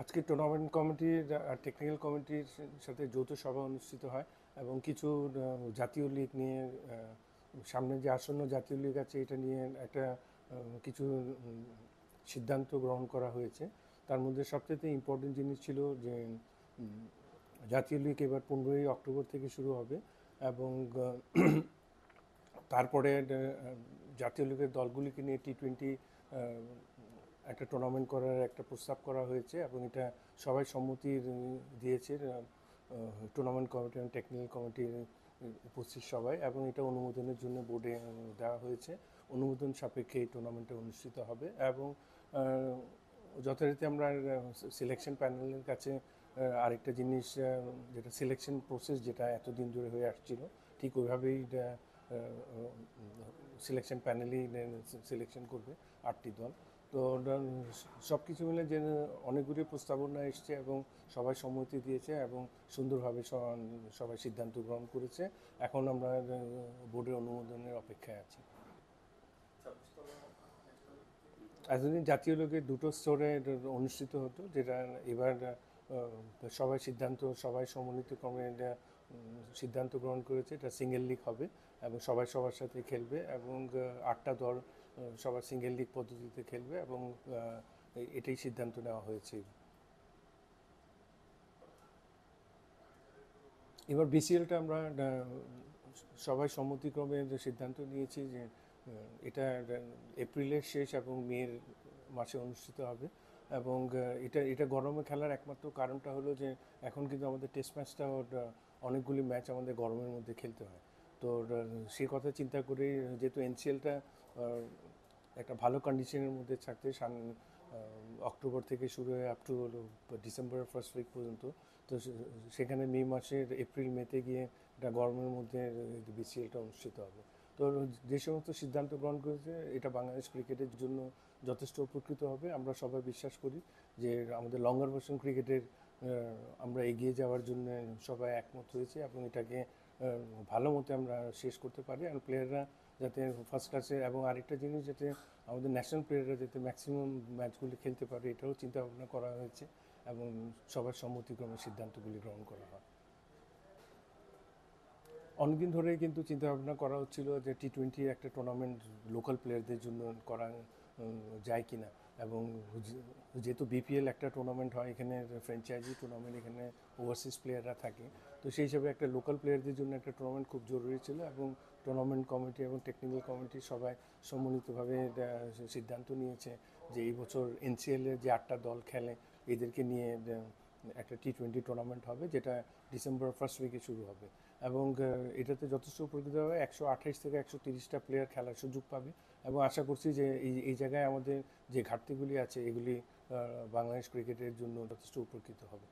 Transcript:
আজকে টুর্নামেন্ট কমিটির আর টেকনিক্যাল কমিটির সাথে যৌথ সভা অনুষ্ঠিত হয় এবং কিছু জাতীয় লীগ নিয়ে সামনে যে আসন্ন জাতীয় লীগ আছে এটা নিয়ে একটা কিছু সিদ্ধান্ত গ্রহণ করা হয়েছে। তার মধ্যে সবচেয়ে ইম্পর্টেন্ট জিনিস ছিল যে জাতীয় লীগ এবার 15ই অক্টোবর থেকে শুরু হবে এবং তারপরে জাতীয় লীগের দলগুলিকে নিয়ে টি-20 একটা টুর্নামেন্ট করার একটা প্রস্তাব করা হয়েছে এবং এটা সবাই সম্মতি দিয়েছে, টুর্নামেন্ট কমিটি এবং টেকনিক্যাল কমিটির উপস্থিত সবাই, এবং এটা অনুমোদনের জন্য বোর্ডে দেওয়া হয়েছে। অনুমোদন সাপেক্ষে এই টুর্নামেন্টটা অনুষ্ঠিত হবে এবং যথারীতি আমরা সিলেকশন প্যানেলের কাছে আরেকটা জিনিস, যেটা সিলেকশন প্রসেস যেটা এতদিন ধরে হয়ে আসছিল, ঠিক ওইভাবেই সিলেকশন প্যানেলই সিলেকশন করবে 8টি দল। তো সব কিছু মিলে যে অনেকগুলি প্রস্তাবনা এসছে এবং সবাই সম্মতি দিয়েছে এবং সুন্দরভাবে সবাই সিদ্ধান্ত গ্রহণ করেছে। এখন আমরা বোর্ডের অনুমোদনের অপেক্ষায় আছি। এতদিন জাতীয় লীগের দুটো স্তরে অনুষ্ঠিত হতো, যেটা এবার সবাই সম্মিলিত ক্রমে সিদ্ধান্ত গ্রহণ করেছে এটা সিঙ্গেল লিগ হবে এবং সবাই সবার সাথে খেলবে এবং 8টা দল সবার সিঙ্গেল লিগ পদ্ধতিতে খেলবে এবং এটাই সিদ্ধান্ত নেওয়া হয়েছে। এবার বিসিএলটা আমরা সবাই সম্মতিক্রমে সিদ্ধান্ত নিয়েছি যে এটা এপ্রিলের শেষ এবং মের মাসে অনুষ্ঠিত হবে এবং এটা গরমে খেলার একমাত্র কারণটা হলো যে এখন কিন্তু আমাদের টেস্ট ম্যাচটা অনেকগুলি ম্যাচ আমাদের গরমের মধ্যে খেলতে হয়। তো সে কথা চিন্তা করে যেহেতু এনসিএলটা একটা ভালো কন্ডিশনের মধ্যে থাকতে অক্টোবর থেকে শুরু হয়ে আপ টু ডিসেম্বরের ফার্স্ট উইক পর্যন্ত, তো সেখানে মে মাসের এপ্রিল মেতে গিয়ে এটা গরমের মধ্যে বিসিএলটা অনুষ্ঠিত হবে। তো যে সমস্ত সিদ্ধান্ত গ্রহণ করেছে এটা বাংলাদেশ ক্রিকেটের জন্য যথেষ্ট উপকৃত হবে। আমরা সবাই বিশ্বাস করি যে আমাদের লঙ্গার ভার্সন ক্রিকেটের আমরা এগিয়ে যাওয়ার জন্য সবাই একমত হয়েছে এবং এটাকে ভালো মতো আমরা শেষ করতে পারি আর প্লেয়াররা যাতে ফার্স্ট ক্লাসে, এবং আরেকটা জিনিস যাতে আমাদের ন্যাশনাল প্লেয়াররা যাতে ম্যাক্সিমাম ম্যাচগুলি খেলতে পারে এটাও চিন্তা ভাবনা করা হয়েছে এবং সবার সম্মতিক্রমে সিদ্ধান্তগুলি গ্রহণ করা হয়। অনেকদিন ধরেই কিন্তু চিন্তাভাবনা করা হচ্ছিল যে টি-20 একটা টুর্নামেন্ট লোকাল প্লেয়ারদের জন্য করা যায় কি না, এবং যেহেতু বিপিএল একটা টুর্নামেন্ট হয়, এখানে ফ্র্যাঞ্চাইজি টুর্নামেন্ট, এখানে ওভারসিজ প্লেয়াররা থাকে, তো সেই হিসাবে একটা লোকাল প্লেয়ারদের জন্য একটা টুর্নামেন্ট খুব জরুরি ছিল এবং টুর্নামেন্ট কমিটি এবং টেকনিক্যাল কমিটি সবাই সম্মিলিতভাবে সিদ্ধান্ত নিয়েছে যে এই বছর এনসিএলের যে 8টা দল খেলে এদেরকে নিয়ে একটা টি-20 টুর্নামেন্ট হবে, যেটা ডিসেম্বর ফার্স্ট উইকে শুরু হবে এবং এটাতে যথেষ্ট উপকৃত হবে। 128 থেকে 130টা প্লেয়ার খেলার সুযোগ পাবে এবং আশা করছি যে এই জায়গায় আমাদের যে ঘাটতিগুলি আছে এগুলি বাংলাদেশ ক্রিকেটের জন্য যথেষ্ট উপকৃত হবে।